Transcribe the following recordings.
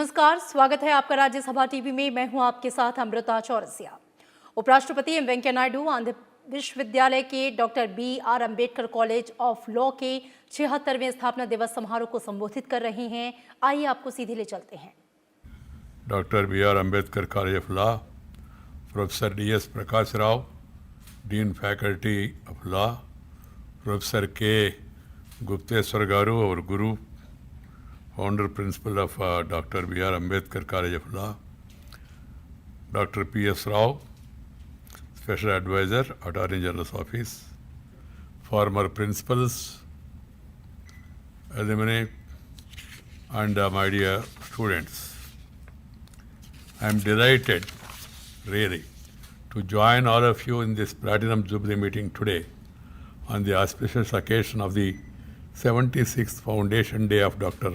नमस्कार, स्वागत है आपका राज्यसभा टीवी में। मैं हूं आपके साथ अमृता चौरसिया। उपराष्ट्रपति एम वेंकैया नायडू आंध्र विश्वविद्यालय के doctor B R. Ambedkar college of law के 76वें स्थापना दिवस समारोह को संबोधित कर रहे हैं। आइए आपको सीधे ले चलते हैं। Doctor B R. Ambedkar college of law, professor D S. Prakash Rao, dean faculty of law, professor K Gupteswar गारू और गुरु, founder principal of Dr. B.R. Ambedkar College of Law, Dr. P.S. Rao, Special Advisor, Attorney General's Office, former principals, alumni, and my dear students. I am delighted, really, to join all of you in this Platinum Jubilee meeting today on the auspicious occasion of the 76th Foundation Day of Dr.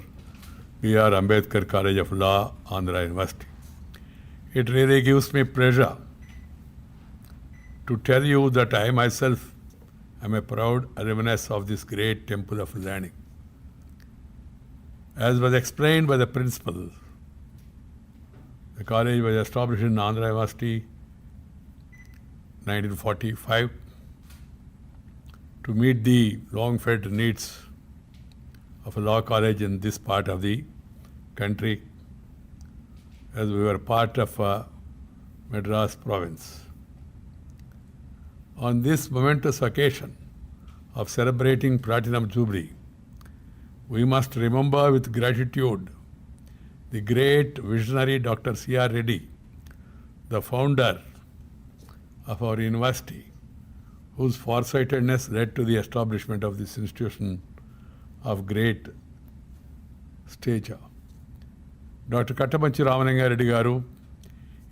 B.R. Ambedkar College of Law, Andhra University. It really gives me pleasure to tell you that I myself am a proud alumnus of this great temple of learning. As was explained by the principal, the college was established in Andhra University 1945 to meet the long-felt needs of a law college in this part of the country, as we were part of Madras province. On this momentous occasion of celebrating Platinum Jubilee, we must remember with gratitude the great visionary Dr. C.R. Reddy, the founder of our university, whose foresightedness led to the establishment of this institution of great stature. Dr. Kattamanchi Ramananga Reddy Garu,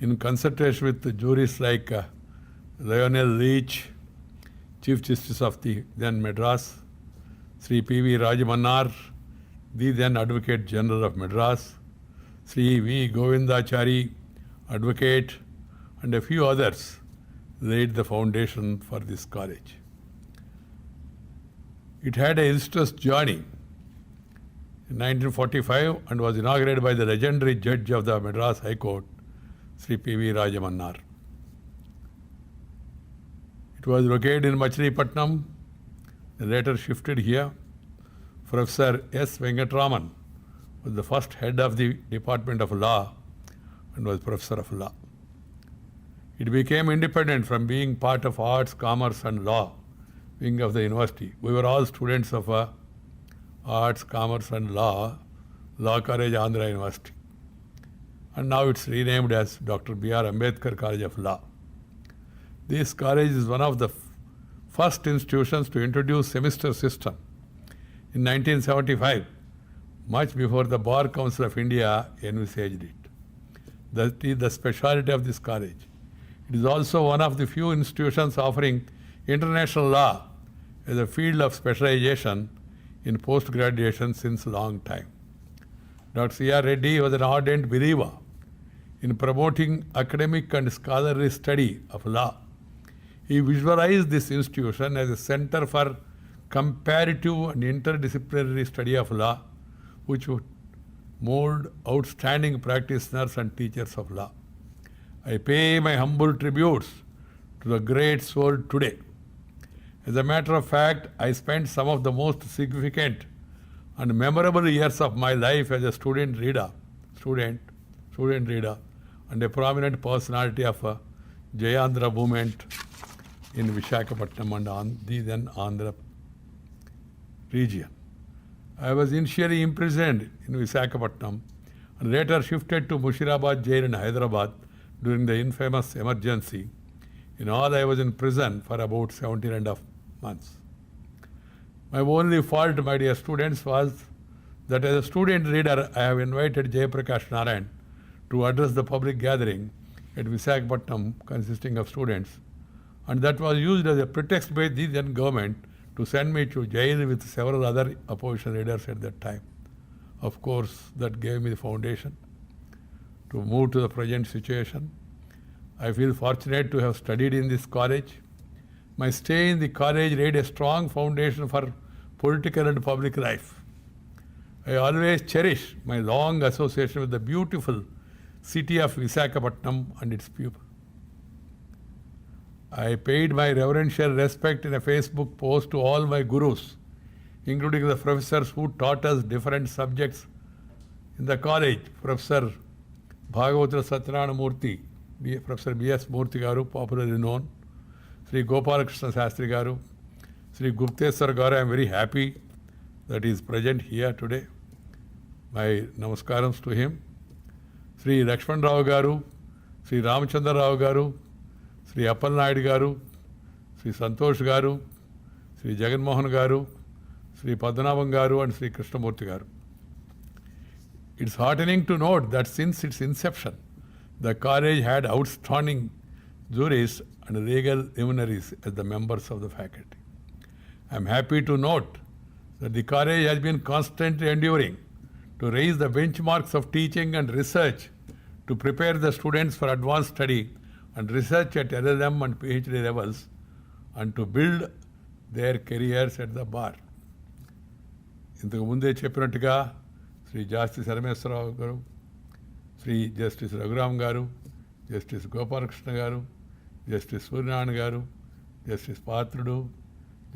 in consultation with jurists like Lionel Leach, Chief Justice of the then Madras, Sri P.V. Rajamannar, the then Advocate General of Madras, Sri V. Govindachari, Advocate, and a few others, laid the foundation for this college. It had a illustrious journey in 1945 and was inaugurated by the legendary judge of the Madras High Court, Sri P.V. Rajamannar. It was located in Machilipatnam, later shifted here. Professor S. Venkatraman was the first head of the Department of Law and was Professor of Law. It became independent from being part of Arts, Commerce and Law wing of the university. We were all students of Arts, Commerce and Law College, Andhra University. And now it's renamed as Dr. B.R. Ambedkar College of Law. This college is one of the first institutions to introduce semester system in 1975, much before the Bar Council of India envisaged it. That is the speciality of this college. It is also one of the few institutions offering international law as a field of specialization in post-graduation since a long time. Dr. C.R. Reddy was an ardent believer in promoting academic and scholarly study of law. He visualized this institution as a center for comparative and interdisciplinary study of law, which would mold outstanding practitioners and teachers of law. I pay my humble tributes to the great soul today. As a matter of fact, I spent some of the most significant and memorable years of my life as a student reader, and a prominent personality of Jayandhra movement in Visakhapatnam and the then Andhra region. I was initially imprisoned in Visakhapatnam and later shifted to Mushirabad jail in Hyderabad during the infamous emergency. In all, I was in prison for about 17.5 months. My only fault, my dear students, was that as a student reader, I have invited Jayaprakash Narayan to address the public gathering at Visakhapatnam consisting of students, and that was used as a pretext by the then government to send me to jail with several other opposition leaders at that time. Of course, that gave me the foundation to move to the present situation. I feel fortunate to have studied in this college. My stay in the college laid a strong foundation for political and public life. I always cherish my long association with the beautiful city of Visakhapatnam and its people. I paid my reverential respect in a Facebook post to all my gurus, including the professors who taught us different subjects in the college. Professor Bhagavathra Satyanarayana Murthy, Professor B.S. Murthy Garu, popularly known, Sri Gopalakrishna Sastri Garu, Sri Gupteswar Garu. I am very happy that he is present here today. My namaskarams to him. Sri Lakshman Rao Garu, Sri Ramachandra Rao Garu, Sri Appal Naidu Garu, Sri Santosh Garu, Sri Jagan Mohan Garu, Sri Padmanabhan Garu and Sri Krishnamurthy Garu. It's heartening to note that since its inception, the college had outstanding jurists and regal luminaries as the members of the faculty. I am happy to note that the college has been constantly enduring to raise the benchmarks of teaching and research to prepare the students for advanced study and research at LLM and PhD levels and to build their careers at the bar. ఇంతకు ముందే చెప్పినట్టుగా Shri justice Rameswararao గారు, Shri justice Raghuram గారు, justice Gopalakrishna గారు, justice Suryanarayana గారు, justice పాత్రుడు,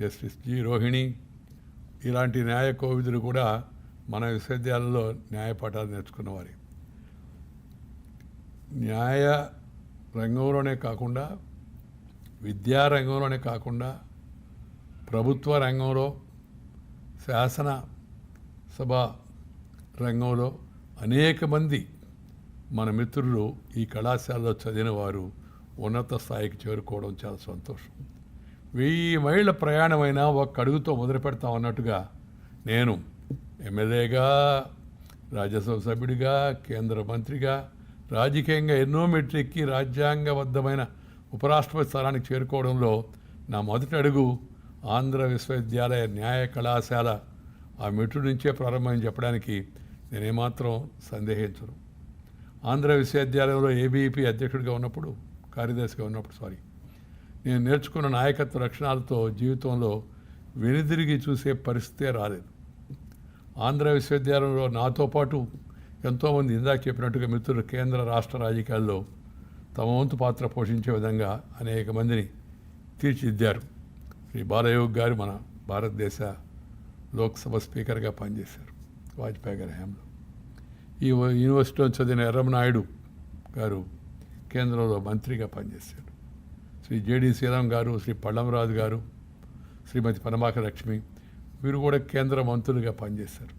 justice G Rohini, ఇలాంటి న్యాయ కోవిదులు కూడా మన విశ్వవిద్యాలయంలో న్యాయపాఠాలు నేర్చుకున్నవారు. న్యాయ రంగంలోనే కాకుండా, విద్యారంగంలోనే కాకుండా, ప్రభుత్వ రంగంలో, శాసన సభ రంగంలో అనేక మంది మన మిత్రులు ఈ కళాశాలలో చదివిన వారు ఉన్నత స్థాయికి చేరుకోవడం చాలా సంతోషం. 1000 మైళ్ళ ప్రయాణమైనా ఒక్క అడుగుతో మొదలు పెడతాం అన్నట్టుగా నేను ఎమ్మెల్యేగా, రాజ్యసభ సభ్యుడిగా, కేంద్ర మంత్రిగా, రాజకీయంగా ఎన్నో మెట్లెక్కి రాజ్యాంగబద్ధమైన ఉపరాష్ట్రపతి స్థానానికి చేరుకోవడంలో నా మొదటి అడుగు ఆంధ్ర విశ్వవిద్యాలయ న్యాయ కళాశాల ఆ మెట్టు నుంచే ప్రారంభమని చెప్పడానికి నేనేమాత్రం సందేహించను. ఆంధ్ర విశ్వవిద్యాలయంలో ఏబీపీ అధ్యక్షుడిగా ఉన్నప్పుడు, కార్యదర్శిగా ఉన్నప్పుడు నేను నేర్చుకున్న నాయకత్వ లక్షణాలతో జీవితంలో వెనుదిరిగి చూసే పరిస్థితే రాలేదు. ఆంధ్ర విశ్వవిద్యాలయంలో నాతో పాటు ఎంతోమంది ఇందాక చెప్పినట్టుగా మిత్రులు కేంద్ర రాష్ట్ర రాజకీయాల్లో తమ వంతు పాత్ర పోషించే విధంగా అనేక మందిని తీర్చిదిద్దారు. శ్రీ బాలయోగ్ గారు మన భారతదేశ లోక్సభ స్పీకర్గా పనిచేశారు వాజ్పేయి గారి హయాంలో. ఈ యూనివర్సిటీలో చదివిన ఎర్రమనాయుడు గారు కేంద్రంలో మంత్రిగా పనిచేశారు. శ్రీ జేడి శ్రీరామ్ గారు, శ్రీ పళ్ళంరాజు గారు, శ్రీమతి పనమాక లక్ష్మి వీరు కూడా కేంద్ర మంత్రులుగా పనిచేశారు.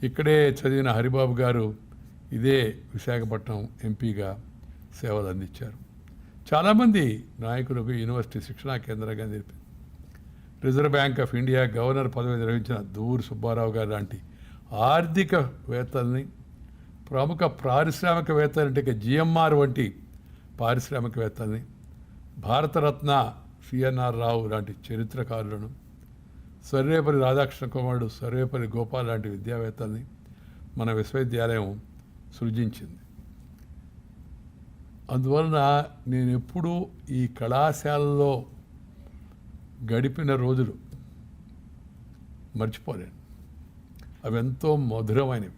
ఇక్కడే చదివిన హరిబాబు గారు ఇదే విశాఖపట్నం ఎంపీగా సేవలు అందించారు. చాలామంది నాయకులకు యూనివర్సిటీ శిక్షణా కేంద్రంగా నిలిపింది. Reserve Bank of India governor పదవి నిర్వహించిన దూరు సుబ్బారావు గారు లాంటి ఆర్థికవేత్తల్ని, ప్రముఖ పారిశ్రామికవేత్తలంటే జిఎంఆర్ వంటి పారిశ్రామికవేత్తల్ని, భారతరత్న సిఎన్ఆర్ రావు లాంటి చరిత్రకారులను, సర్వేపల్లి రాధాకృష్ణ కుమారుడు, సర్వేపల్లి గోపాల్ లాంటి విద్యావేత్తల్ని మన విశ్వవిద్యాలయం సృజించింది. అందువలన నేను ఎప్పుడూ ఈ కళాశాలలో గడిపిన రోజులు మర్చిపోలేను. అవి ఎంతో మధురమైనవి.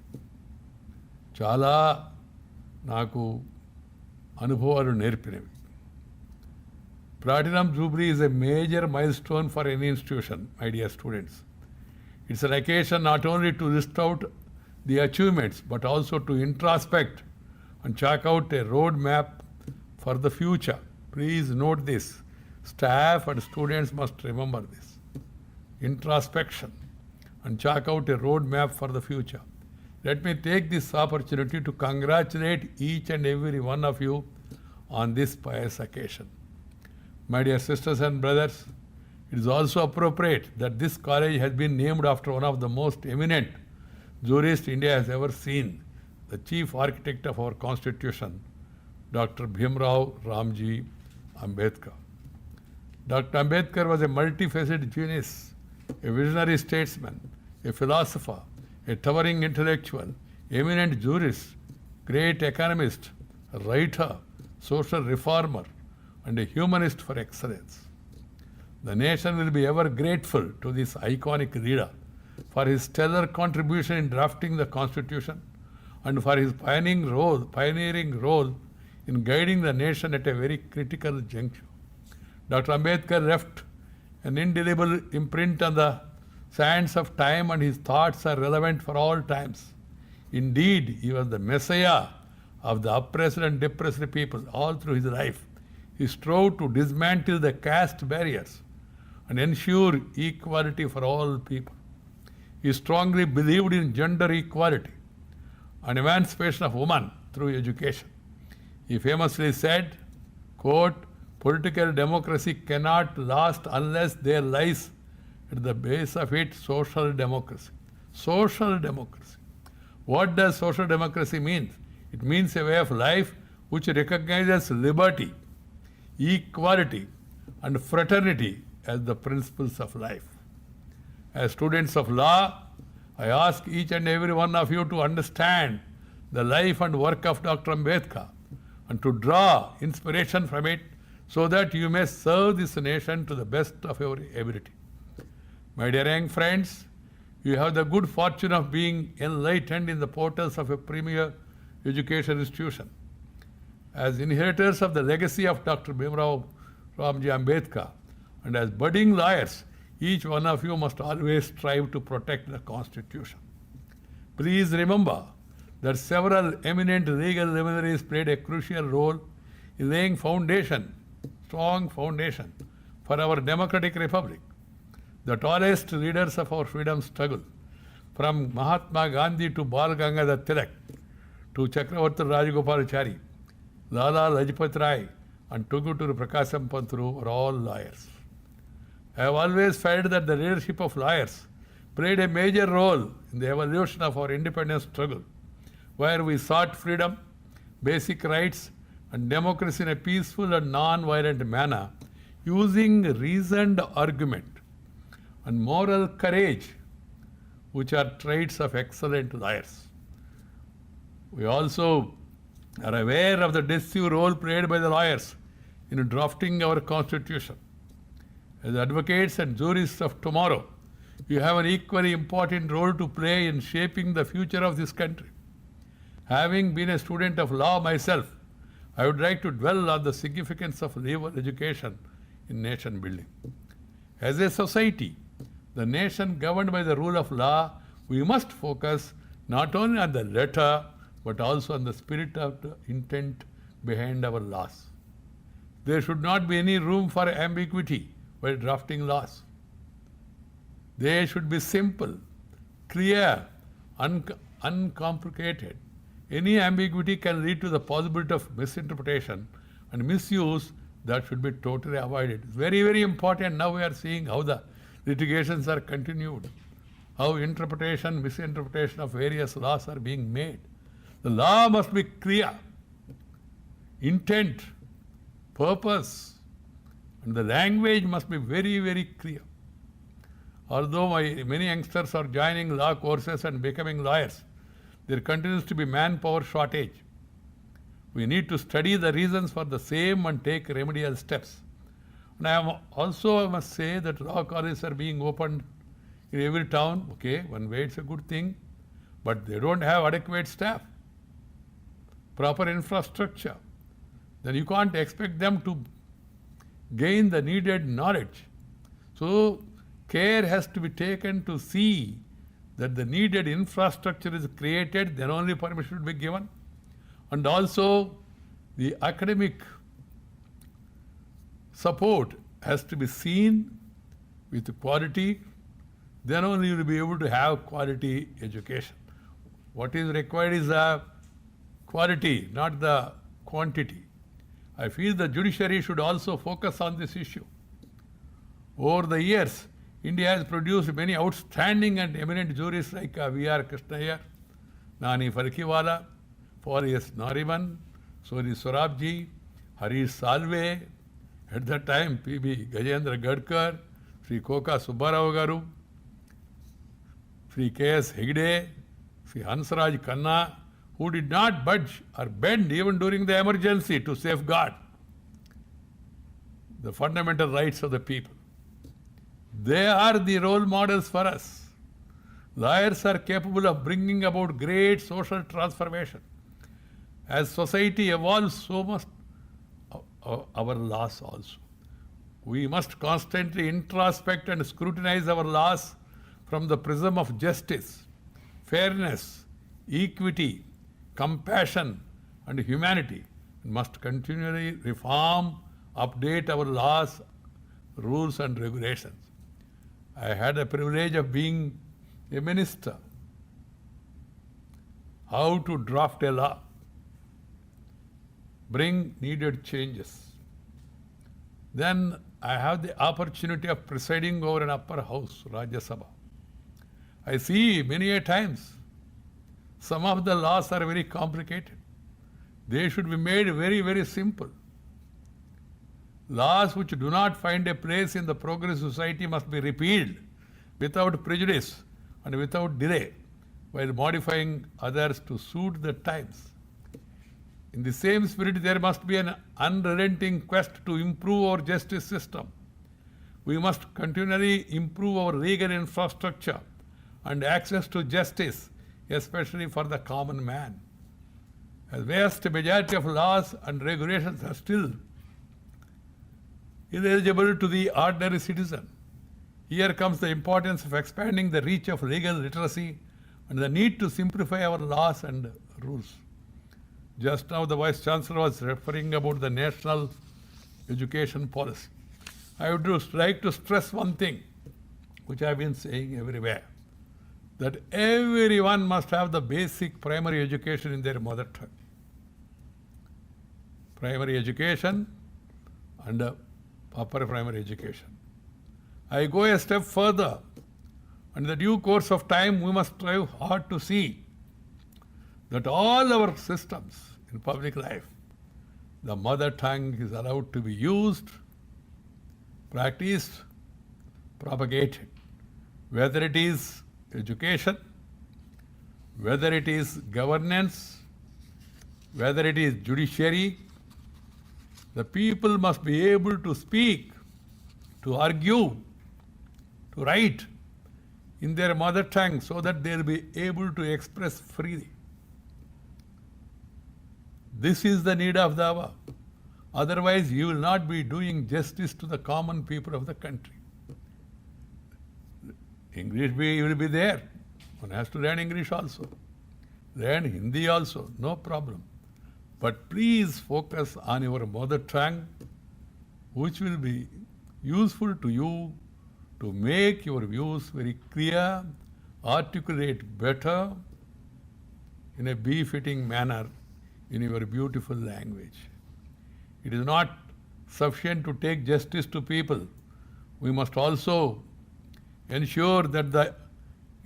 చాలా నాకు అనుభవాలు నేర్పినవి. Platinum Jubilee is a major milestone for any institution, my dear students. It's an occasion not only to list out the achievements, but also to introspect and chalk out a road map for the future. Please note this. Staff and students must remember this. Introspection and chalk out a road map for the future. Let me take this opportunity to congratulate each and every one of you on this pious occasion. My dear sisters and brothers, it is also appropriate that this college has been named after one of the most eminent jurists India has ever seen, the chief architect of our constitution, Dr. Bhimrao Ramji Ambedkar. Dr. Ambedkar was a multifaceted genius, a visionary statesman, a philosopher, a towering intellectual, eminent jurist, great economist, a writer, social reformer, and a humanist for excellence. The nation will be ever grateful to this iconic leader for his stellar contribution in drafting the Constitution and for his pioneering role in guiding the nation at a very critical juncture. Dr. Ambedkar left an indelible imprint on the sands of time, and his thoughts are relevant for all times. Indeed, he was the messiah of the oppressed and depressed people. All through his life, he strove to dismantle the caste barriers and ensure equality for all people. He strongly believed in gender equality and emancipation of women through education. He famously said, quote, "Political democracy cannot last unless there lies at the base of it social democracy." Social democracy. What does social democracy mean? It means a way of life which recognizes liberty, equality, and fraternity as the principles of life. As students of law, I ask each and every one of you to understand the life and work of Dr. Ambedkar and to draw inspiration from it so that you may serve this nation to the best of your ability. My dear young friends, you have the good fortune of being enlightened in the portals of a premier education institution. As inheritors of the legacy of Dr. Bhimrao Ramji Ambedkar and as budding lawyers, each one of you must always strive to protect the Constitution. Please remember that several eminent legal luminaries played a crucial role in laying strong foundation for our democratic republic. The tallest leaders of our freedom struggle, from Mahatma Gandhi to Bal Gangadhar Tilak to Chakravarti Rajagopalachari, Lala Lajpat Rai and Tuguturu Prakasam Panturu were all lawyers. I have always felt that the leadership of lawyers played a major role in the evolution of our independence struggle, where we sought freedom, basic rights, and democracy in a peaceful and non-violent manner, using reasoned argument and moral courage, which are traits of excellent lawyers. We also are aware of the decisive role played by the lawyers in drafting our Constitution. As advocates and jurists of tomorrow, you have an equally important role to play in shaping the future of this country. Having been a student of law myself, I would like to dwell on the significance of legal education in nation building. As a society, the nation governed by the rule of law, we must focus not only on the letter but also on the spirit of the intent behind our laws. There should not be any room for ambiguity while drafting laws. They should be simple, clear, uncomplicated. Any ambiguity can lead to the possibility of misinterpretation and misuse that should be totally avoided. It's very, very important. Now we are seeing how the litigations are continued, how interpretation, misinterpretation of various laws are being made. The law must be clear, intent, purpose, and the language must be very, very clear. Although many youngsters are joining law courses and becoming lawyers, there continues to be manpower shortage. We need to study the reasons for the same and take remedial steps. And I must say that law colleges are being opened in every town. Okay, one way it's a good thing, but they don't have adequate staff, proper infrastructure. Then you can't expect them to gain the needed knowledge. So care has to be taken to see that the needed infrastructure is created, then only permission should be given. And also the academic support has to be seen with quality, then only you will be able to have quality education. What is required is the quality, not the quantity. I feel the judiciary should also focus on this issue. Over the years, India has produced many outstanding and eminent jurists like V.R. Krishnaiyer, Nani Farkiwala, Forrest Nariman, Sori Sorabji, Harish Salve, at that time P.B. Gajendra Gadkar, Sri Koka Subbarao Garu, Sri K.S. Hegde, Sri Hansraj Khanna, who did not budge or bend even during the emergency to safeguard the fundamental rights of the people. They are the role models for us. Lawyers are capable of bringing about great social transformation. As society evolves, so must our laws also. We must constantly introspect and scrutinize our laws from the prism of justice, fairness, equity, compassion, and humanity. We must continually reform, update our laws, rules, and regulations. I had the privilege of being a minister. How to draft a law, bring needed changes. Then I have the opportunity of presiding over an upper house, Rajya Sabha. I see many a times some of the laws are very complicated. They should be made very, very simple. Laws which do not find a place in the progressive society must be repealed without prejudice and without delay, while modifying others to suit the times. In the same spirit, there must be an unrelenting quest to improve our justice system. We must continually improve our legal infrastructure and access to justice, especially for the common man. A vast majority of laws and regulations are still ineligible to the ordinary citizen. Here comes the importance of expanding the reach of legal literacy and the need to simplify our laws and rules. Just now the Vice Chancellor was referring about the national education policy. I would just like to stress one thing, which I have been saying everywhere, that everyone must have the basic primary education in their mother tongue. Primary education and upper primary education. I go a step further, and in the due course of time, we must strive hard to see that all our systems in public life, the mother tongue is allowed to be used, practiced, propagated, whether it is education, whether it is governance, whether it is judiciary. The people must be able to speak, to argue, to write in their mother tongue so that they will be able to express freely. This is the need of the hour. Otherwise, you will not be doing justice to the common people of the country. English will be there. One has to learn English also. Learn Hindi also, no problem. But please focus on your mother tongue, which will be useful to you to make your views very clear, articulate better in a befitting manner in your beautiful language. It is not sufficient to take justice to people. We must also ensure that the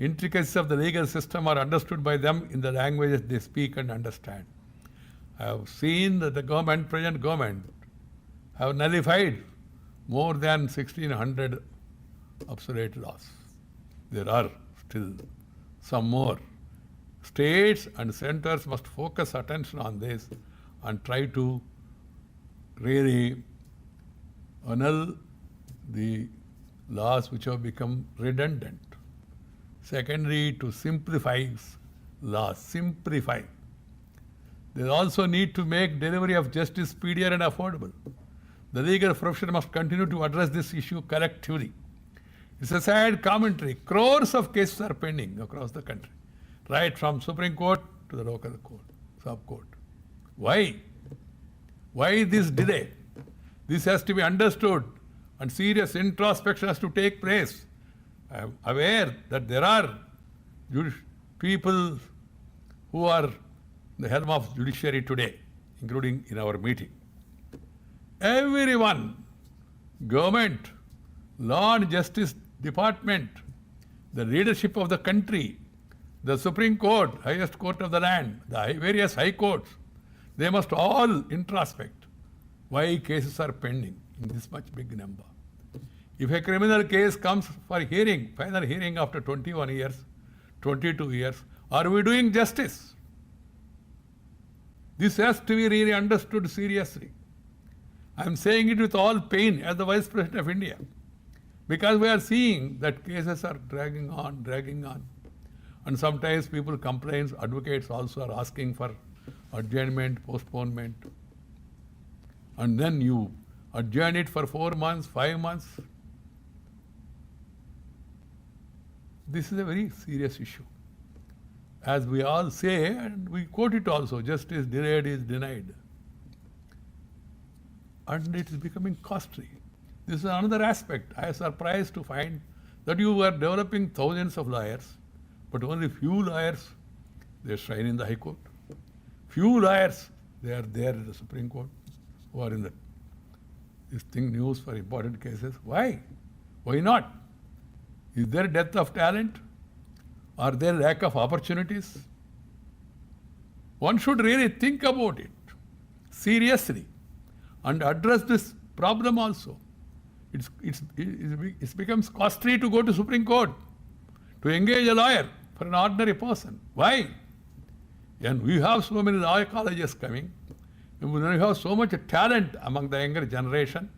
intricacies of the legal system are understood by them in the languages they speak and understand. I have seen that the present government, have nullified more than 1,600 obsolete laws. There are still some more. States and centers must focus attention on this and try to really annul the laws which have become redundant. Secondly, to simplify laws, simplify. They also need to make delivery of justice speedier and affordable. The legal profession must continue to address this issue collectively. It's a sad commentary. Crores of cases are pending across the country, right from Supreme Court to the local court, sub-court. Why? Why this delay? This has to be understood and serious introspection has to take place. I am aware that there are people who are the helm of judiciary today, including in our meeting. Everyone, government, law and justice department, the leadership of the country, the Supreme Court, highest court of the land, the various high courts, they must all introspect why cases are pending in this much big number. If a criminal case comes for hearing, final hearing after 21 years, 22 years, are we doing justice? This has to be really understood seriously. I am saying it with all pain as the Vice President of India, because we are seeing that cases are dragging on. And sometimes people complain, advocates also are asking for adjournment, postponement. And then you adjourn it for 4 months, 5 months. This is a very serious issue. As we all say, and we quote it also, justice delayed is denied. And it is becoming costly. This is another aspect. I am surprised to find that you are developing thousands of lawyers, but only few lawyers, they shine in the High Court. Few lawyers, they are there in the Supreme Court, who are in this thing news for important cases. Why? Why not? Is there dearth of talent? Are there lack of opportunities? One should really think about it seriously and address this problem also. It becomes costly to go to Supreme Court, to engage a lawyer for an ordinary person. Why? And we have so many law colleges coming, and we have so much talent among the younger generation.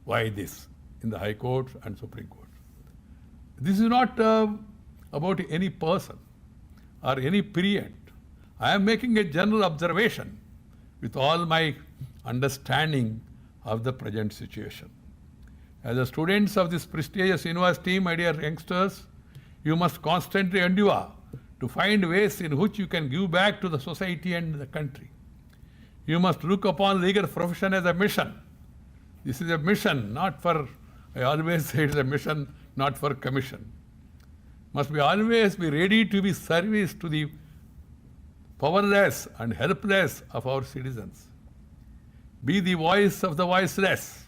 Why this in the High Court and Supreme Court? This is not about any person or any period. I am making a general observation with all my understanding of the present situation. As the students of this prestigious university, my dear youngsters, you must constantly endeavor to find ways in which you can give back to the society and the country. You must look upon legal profession as a mission. This is a mission, not for, I always say it is a mission, not for commission. Must be always be ready to be service to the powerless and helpless of our citizens. Be the voice of the voiceless.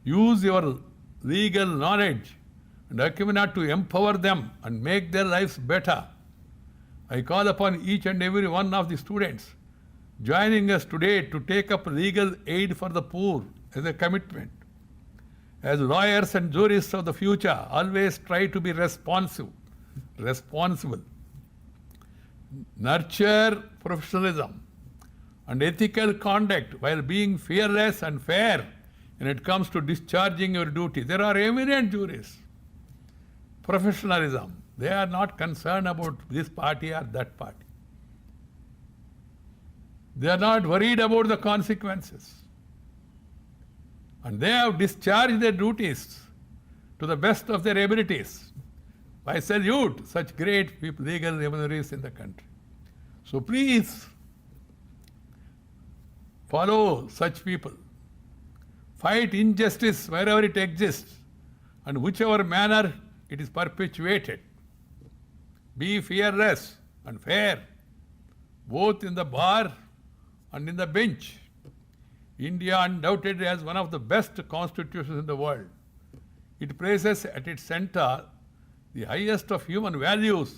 Use your legal knowledge and acumen to empower them and make their lives better. I call upon each and every one of the students joining us today to take up legal aid for the poor as a commitment. As lawyers and jurists of the future, always try to be responsible. Nurture professionalism and ethical conduct while being fearless and fair when it comes to discharging your duty. There are eminent jurists. Professionalism. They are not concerned about this party or that party. They are not worried about the consequences. And they have discharged their duties to the best of their abilities. I salute such great people, legal luminaries in the country. So please follow such people. Fight injustice wherever it exists and whichever manner it is perpetuated. Be fearless and fair, both in the bar and in the bench. India undoubtedly has one of the best constitutions in the world. It places at its center the highest of human values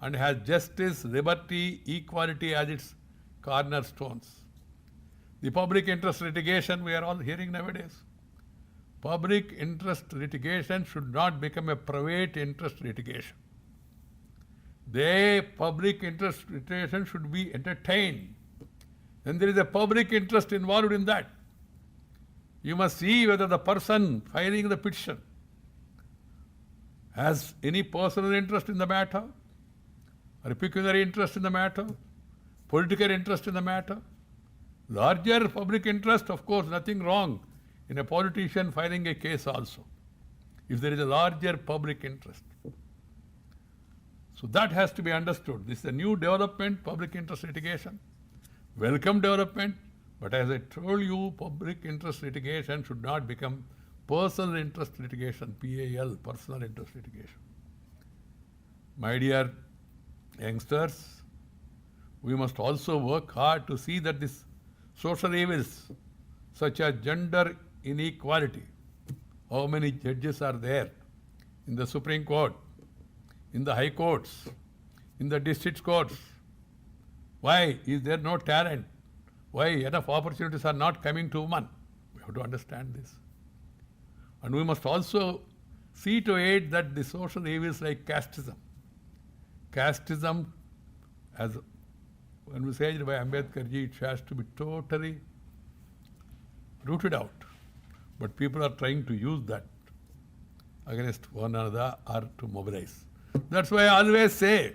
and has justice, liberty, equality as its cornerstones. The public interest litigation we are all hearing nowadays. Public interest litigation should not become a private interest litigation. The public interest litigation should be entertained. Then there is a public interest involved in that. You must see whether the person filing the petition has any personal interest in the matter, or pecuniary interest in the matter, political interest in the matter. Larger public interest, of course, nothing wrong in a politician filing a case also, if there is a larger public interest. So that has to be understood. This is a new development, public interest litigation. Welcome development, but as I told you, public interest litigation should not become personal interest litigation, PAL, personal interest litigation. My dear youngsters, we must also work hard to see that these social evils, such as gender inequality, how many judges are there in the Supreme Court, in the High Courts, in the district courts? Why is there no talent? Why enough opportunities are not coming to women? We have to understand this. And we must also see to it that the social evils like casteism, as when we say by Ambedkar ji, it has to be totally rooted out. But people are trying to use that against one another or to mobilize. That's why I always say,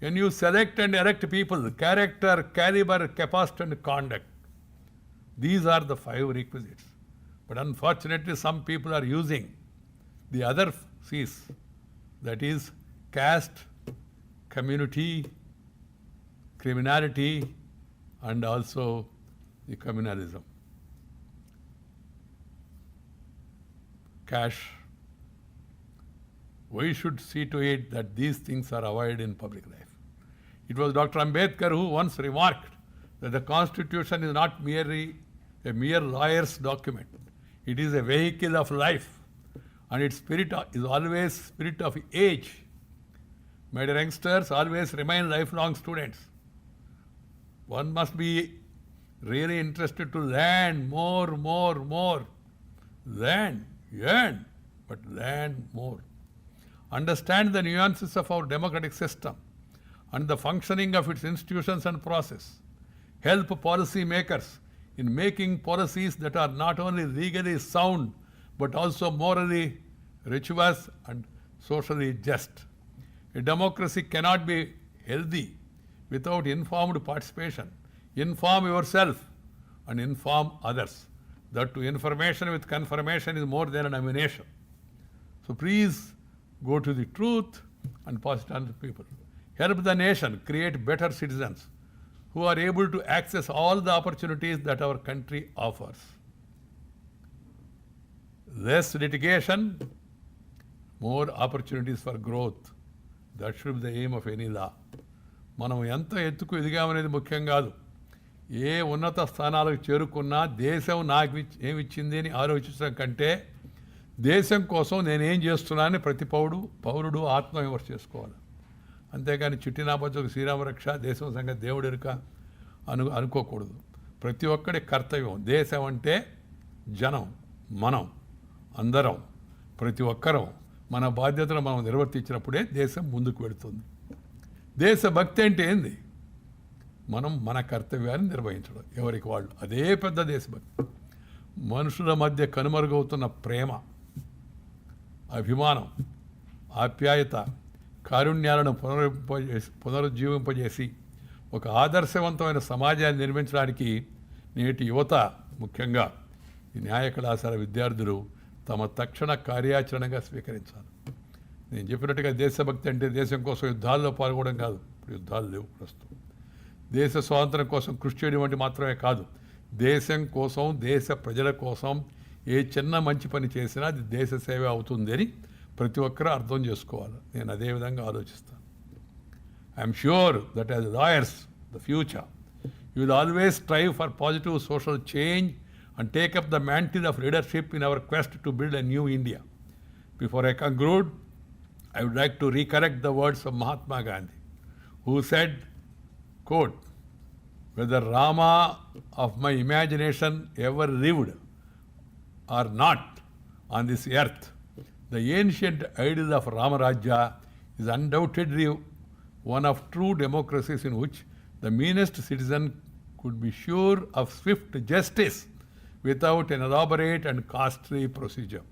when you select and elect people, character, caliber, capacity and conduct, these are the 5 requisites. But unfortunately, some people are using the other C's, that is caste, community, criminality, and also the communalism. Cash. We should see to it that these things are avoided in public life. It was Dr. Ambedkar who once remarked that the Constitution is not merely a mere lawyer's document. It is a vehicle of life, and its spirit is always spirit of age. My dear youngsters, always remain lifelong students. One must be really interested to learn more. Learn, but learn more. Understand the nuances of our democratic system and the functioning of its institutions and process. Help policy makers in making policies that are not only legally sound but also morally virtuous and socially just. A democracy cannot be healthy without informed participation. Inform yourself and inform others. That to information with confirmation is more than an ammunition. So please go to the truth and pass it on to people. Help the nation create better citizens who are able to access all the opportunities that our country offers. Less litigation, more opportunities for growth. That should be the aim of any law. మనం ఎంత ఎత్తుకు ఎదిగామనేది ముఖ్యం కాదు. ఏ ఉన్నత స్థానాలకు చేరుకున్నా దేశం నాకు ఏమిచ్చింది అని ఆలోచించడం కంటే దేశం కోసం నేనేం చేస్తున్నానని ప్రతి పౌరుడు ఆత్మవిమర్శ చేసుకోవాలి. అంతేగాని చిట్టినాపచ్చకు శ్రీరామరక్ష, దేశం సంగతి దేవుడెరుక అనుకోకూడదు. ప్రతి ఒక్కడి కర్తవ్యం. దేశం అంటే జనం, మనం అందరం, ప్రతి ఒక్కరం మన బాధ్యతలు మనం నిర్వర్తించినప్పుడే దేశం ముందుకు వెళుతుంది. దేశభక్తి అంటే ఏంది? మనం మన కర్తవ్యాన్ని నిర్వహించడం, ఎవరికి వాళ్ళు. అదే పెద్ద దేశభక్తి. మనుషుల మధ్య కనుమరుగవుతున్న ప్రేమ, అభిమానం, ఆప్యాయత, కారుణ్యాలను పునరుజ్జీవింపజేసి ఒక ఆదర్శవంతమైన సమాజాన్ని నిర్మించడానికి నేటి యువత, ముఖ్యంగా ఈ న్యాయ కళాశాల విద్యార్థులు తమ తక్షణ కార్యాచరణగా స్వీకరించాలి. నేను చెప్పినట్టుగా దేశభక్తి అంటే దేశం కోసం యుద్ధాల్లో పాల్గొనడం కాదు. ఇప్పుడు యుద్ధాలు లేవు ప్రస్తుతం. దేశ స్వాతంత్రం కోసం కృషి చేయడం వంటి మాత్రమే కాదు, దేశం కోసం, దేశ ప్రజల కోసం ఏ చిన్న మంచి పని చేసినా అది దేశ సేవ అవుతుంది అని ప్రతి ఒక్కరూ అర్థం చేసుకోవాలి. నేను అదే విధంగా ఆలోచిస్తాను. I'm sure that as lawyers the future you will always strive for positive social change and take up the mantle of leadership in our quest to build a new India. Before I conclude, I would like to recollect the words of Mahatma Gandhi, who said, quote, "Whether Rama of my imagination ever lived or not on this earth, the ancient ideal of Ramarajya is undoubtedly one of true democracies in which the meanest citizen could be sure of swift justice without an elaborate and costly procedure."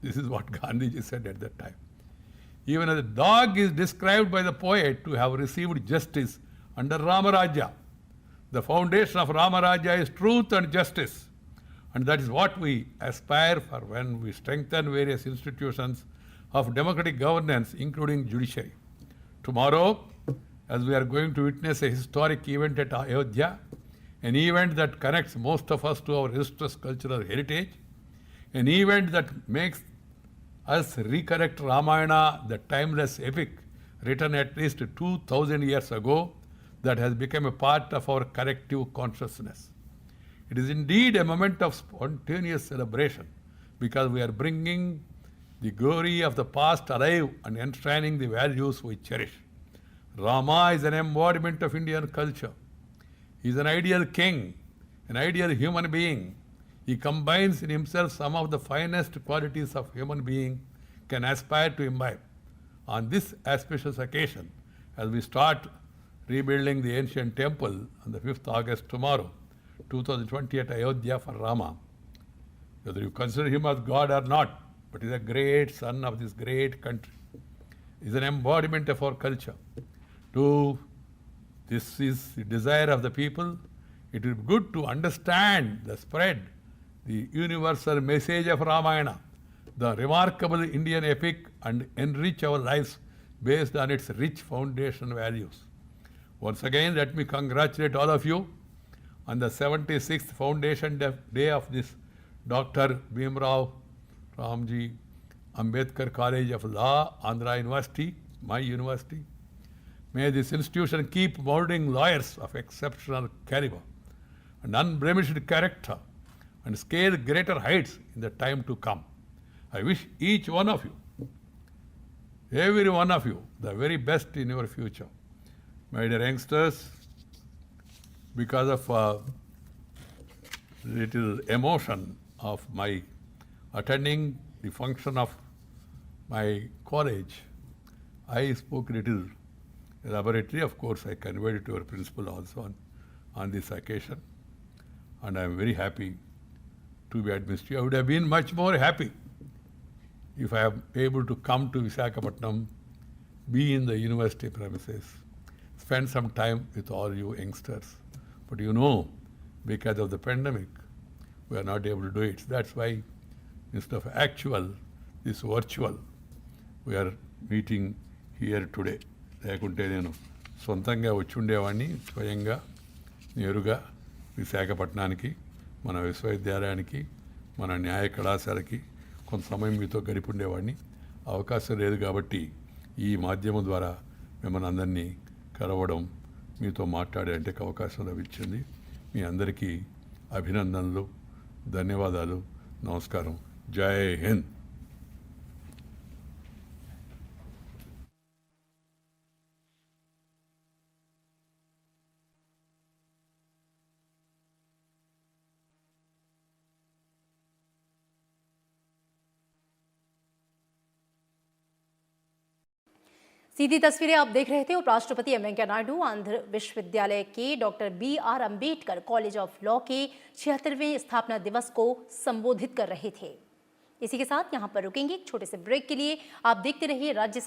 This is what Gandhiji said at that time. Even as a dog is described by the poet to have received justice under Ramarajya, the foundation of Ramarajya is truth and justice. And that is what we aspire for when we strengthen various institutions of democratic governance, including judiciary. Tomorrow, as we are going to witness a historic event at Ayodhya, an event that connects most of us to our illustrious cultural heritage, an event that makes us recollect Ramayana, the timeless epic written at least 2000 years ago, that has become a part of our collective consciousness. It is indeed a moment of spontaneous celebration because we are bringing the glory of the past alive and enshrining the values we cherish. Rama is an embodiment of Indian culture. He is an ideal king, an ideal human being. He combines in himself some of the finest qualities of human being can aspire to imbibe. On this auspicious occasion, as we start rebuilding the ancient temple on the 5th August tomorrow, 2020 at Ayodhya for Rama, whether you consider him as God or not, but he is a great son of this great country, is an embodiment of our culture. This is the desire of the people. It will be good to understand the spread, the universal message of Ramayana, the remarkable Indian epic, and enrich our lives based on its rich foundation values. Once again, let me congratulate all of you on the 76th foundation day of this Dr. Bhimrao Ramji Ambedkar College of Law, Andhra University, my university. May this institution keep molding lawyers of exceptional caliber and unblemished character and scale greater heights in the time to come. I wish each one of you, every one of you, the very best in your future. My dear youngsters, because of little emotion of my attending the function of my college, I spoke little elaborately. Of course, I conveyed it to our principal also on this occasion, and I am very happy to be admitted. I would have been much more happy if I am able to come to Visakhapatnam, be in the university premises, spend some time with all you youngsters. But you know, because of the pandemic, we are not able to do it. That's why instead of actual, this virtual, we are meeting here today. లేకుంటే నేను సొంతంగా వచ్చి ఉండేవాడిని స్వయంగా నేరుగా విశాఖపట్నానికి, మన విశ్వవిద్యాలయానికి, మన న్యాయ కళాశాలకి కొంత సమయం మీతో గడిపి ఉండేవాడిని. అవకాశం లేదు కాబట్టి ఈ మాధ్యమం ద్వారా మిమ్మల్ని అందరినీ కలవడం, మీతో మాట్లాడేంటే అవకాశం లభించింది. మీ అందరికీ అభినందనలు, ధన్యవాదాలు, నమస్కారం. జై హింద్. सीधी तस्वीरें आप देख रहे थे। उपराष्ट्रपति एम वेंकैया नायडू आंध्र विश्वविद्यालय के doctor B.R. Ambedkar college of law के 76वें स्थापना दिवस को संबोधित कर रहे थे। इसी के साथ यहां पर रुकेंगे एक छोटे से ब्रेक के लिए। आप देखते रहिए राज्यसभा।